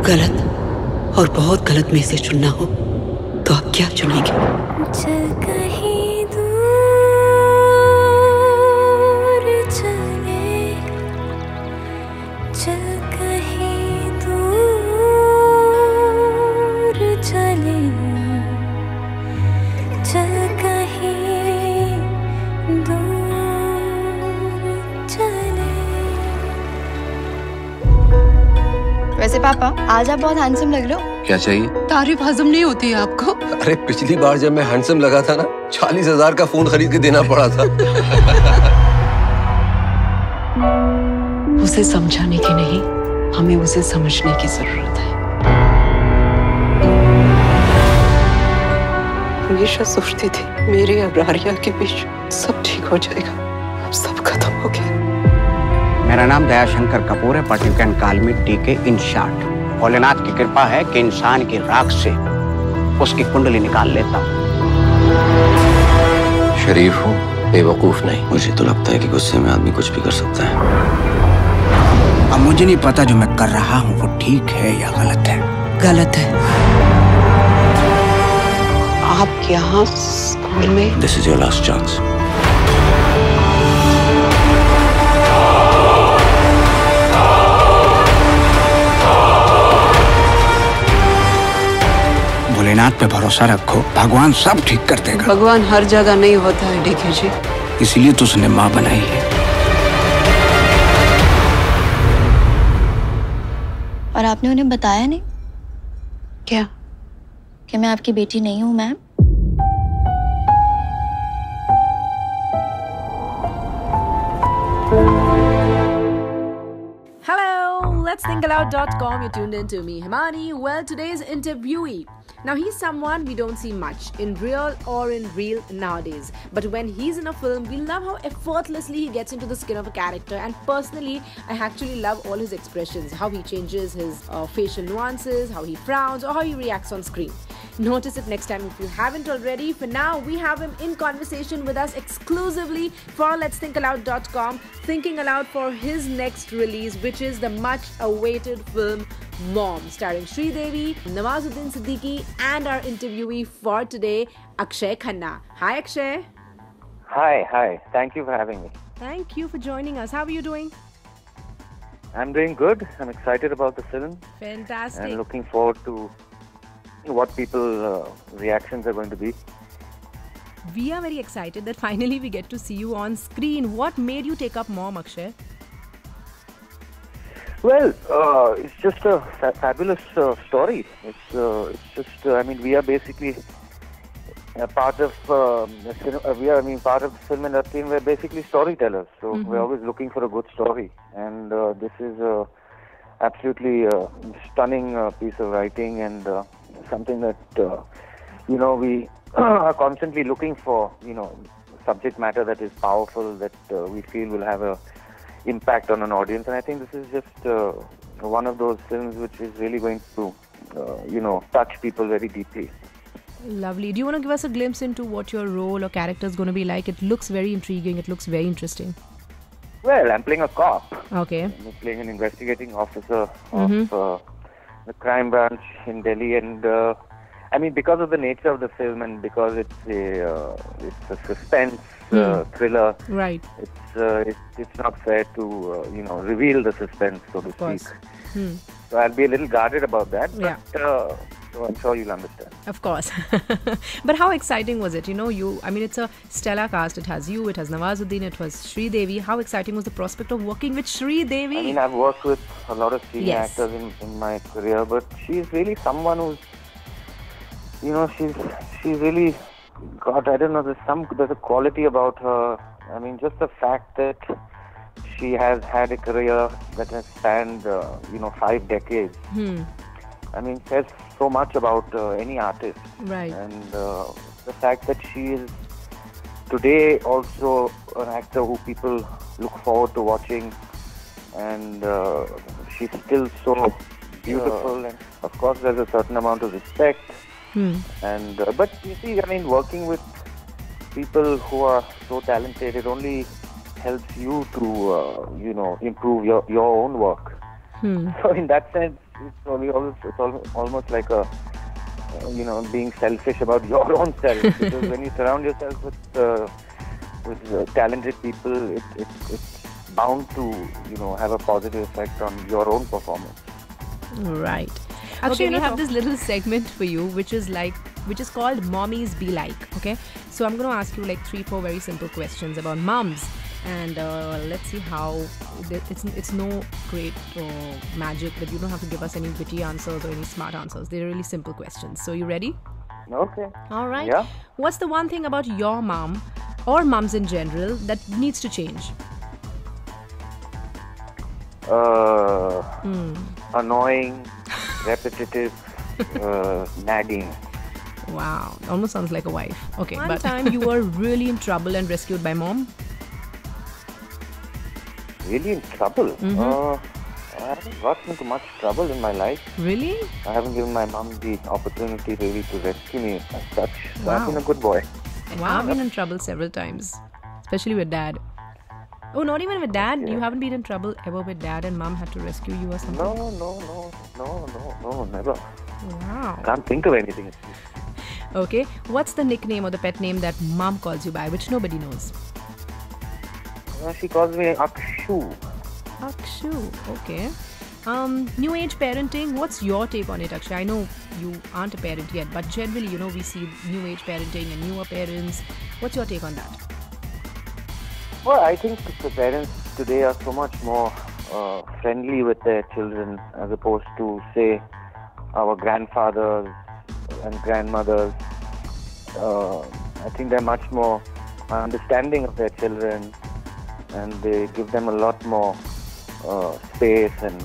गलत और बहुत गलत में से चुनना हो तो आप क्या चुनेंगे? चल कहीं दूर चले, चल कहीं दूर चले, चल कहीं दूर चले। वैसे पापा, आज आप बहुत हैंडसम लग रहे हो। क्या चाहिए? तारीफ हजम नहीं होती है आपको? अरे पिछली बार जब मैं हैंडसम लगा था ना, 40,000 का फोन खरीद के देना पड़ा था। उसे समझाने की नहीं, हमें उसे समझने की जरूरत है। हमेशा सोचती थी मेरे और आर्या के बीच सब ठीक हो जाएगा, अब सब खत्म हो गया। मेरा नाम दयाशंकर कपूर है, बट यू कैन कॉल मी टीके इन शॉर्ट। भोलेनाथ की कृपा है कि इंसान की राख से उसकी कुंडली निकाल लेता हूँ। शरीफ हूँ, बेवकूफ नहीं। मुझे तो लगता है कि गुस्से में आदमी कुछ भी कर सकता है। अब मुझे नहीं पता जो मैं कर रहा हूँ वो ठीक है या गलत है। गलत है। आप यहाँ स्कूल में this is your last chance. Bholenath पे भरोसा रखो, भगवान सब ठीक कर देगा। भगवान हर जगह नहीं होता है डीके जी, इसलिए तो उसने माँ बनाई है। और आपने उन्हें बताया नहीं क्या कि मैं आपकी बेटी नहीं हूँ ma'am? Hello, letsthinkaloud.com. You're tuned in to me, Himani. Well, today's interviewee. Now, he's someone we don't see much in real or in real nowadays. But when he's in a film, we love how effortlessly he gets into the skin of a character. And personally, I actually love all his expressions, how he changes his facial nuances, how he frowns, or how he reacts on screen. Notice it next time if you haven't already. For now, we have him in conversation with us exclusively for letsthinkaloud.com, thinking aloud for his next release, which is the much-awaited film Mom, starring Sridevi, Nawazuddin Siddiqui, and our interviewee for today, Akshay Khanna. Hi, Akshay. Hi. Thank you for having me. Thank you for joining us. How are you doing? I'm doing good. I'm excited about the film. Fantastic. And looking forward to what people's reactions are going to be. We are very excited that finally we get to see you on screen. What made you take up Mom, Akshay? Well, it's just a fabulous story. It's just, I mean, we are basically part of part of the film industry, and we're basically storytellers. So we're always looking for a good story, and this is absolutely stunning piece of writing, and something that we are constantly looking for. Subject matter that is powerful, that we feel will have a impact on an audience, and I think this is just one of those films which is really going to touch people very deeply. Lovely. Do you want to give us a glimpse into what your role or character is going to be like? It looks very intriguing. It looks very interesting. Well, I'm playing a cop. Okay. I'm playing an investigating officer of the crime branch in Delhi, and I mean, because of the nature of the film and because it's a suspense thriller. Right. It's not fair to reveal the suspense, so to speak. So I'll be a little guarded about that. Yeah. But so I'm sure you'll understand. Of course. But how exciting was it? I mean, it's a stellar cast. It has you, it has Nawazuddin, it was Sridevi. How exciting was the prospect of working with Sridevi? I mean, I've worked with a lot of senior actors in my career, but she's really someone who's, she's really, God, I don't know, there's a quality about her. I mean, just the fact that she has had a career that has spanned, 5 decades. I mean, says so much about any artist. Right. And the fact that she is today also an actor who people look forward to watching, and she's still so beautiful, and of course there's a certain amount of respect. And but you see, I mean, working with people who are so talented, it only helps you to improve your own work. So in that sense, almost like a being selfish about your own self, because when you surround yourself with talented people, it's bound to have a positive effect on your own performance. Right. Actually, we have this little segment for you, which is called Mommies Be Like. Okay, so I'm going to ask you like 3-4 very simple questions about moms, and let's see how it's no great magic that you don't have to give us any witty answers or any smart answers. They're really simple questions. So you ready? Okay. All right. Yeah. What's the one thing about your mom or moms in general that needs to change? Annoying, repetitive, nagging. Wow, almost sounds like a wife. Okay, one time you were really in trouble and rescued by mom? Really in trouble? I haven't gotten into much trouble in my life. Really? I haven't given my mom the opportunity really to rescue me as such. So Wow. I've been a good boy. Wow. I've been in trouble several times, especially with dad. Oh, not even with dad? Okay. You haven't been in trouble ever with dad and mom had to rescue you or something? No, never. Wow. Can't think of anything. Okay, what's the nickname or the pet name that mom calls you by, which nobody knows? She calls me Akshu. Akshu, okay. New age parenting, what's your take on it, Akshay? I know you aren't a parent yet, but generally, we see new age parenting and newer parents. What's your take on that? Well, I think the parents today are so much more friendly with their children as opposed to, say, our grandfathers and grandmothers. I think they're much more understanding of their children, and they give them a lot more space, and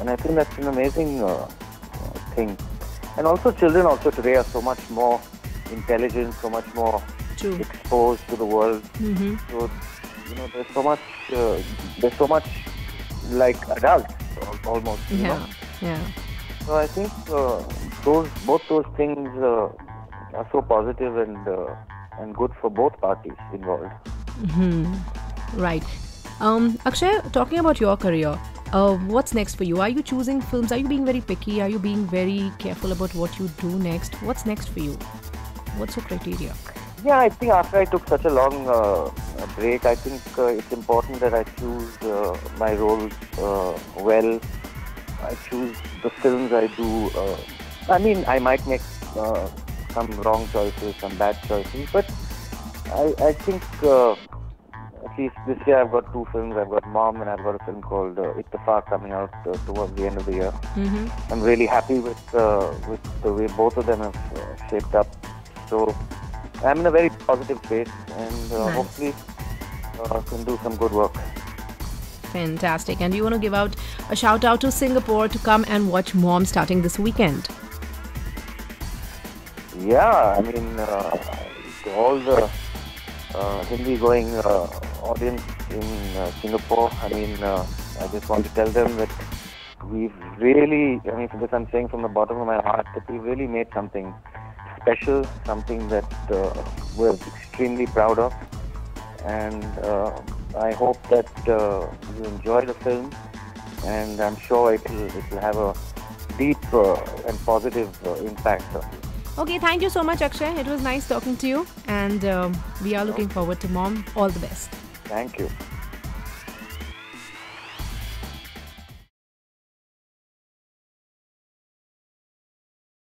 I think that's an amazing thing. And also, children also today are so much more intelligent, so much more True. exposed to the world. Mm-hmm. So there's so much like adults almost. You know? Yeah. So I think both those things are so positive and good for both parties involved. Right. Akshay, talking about your career, what's next for you? Are you choosing films? Are you being very picky? Are you being very careful about what you do next? What's next for you? What's your criteria? Yeah, I think after I took such a long break, I think it's important that I choose my roles well. I choose the films I do. I mean, I might make some wrong choices, some bad choices, but I think at least this year I've got 2 films. I've got Mom and I've got a film called Ittifaq coming out towards the end of the year. Mm-hmm. I'm really happy with the way both of them have shaped up. So I'm in a very positive space, and Nice. hopefully can do some good work. Fantastic. And you want to give out a shout out to Singapore to come and watch Mom starting this weekend? Yeah, I mean, to all the Hindi-going audience in Singapore, I mean, I just want to tell them that we've really, I mean, this I'm saying from the bottom of my heart, that we've really made something special, something that we're extremely proud of. And I hope that you enjoy the film, and I'm sure it will have a deep and positive impact on you. Okay, thank you so much, Akshay. It was nice talking to you, and we are looking forward to Mom. All the best. Thank you.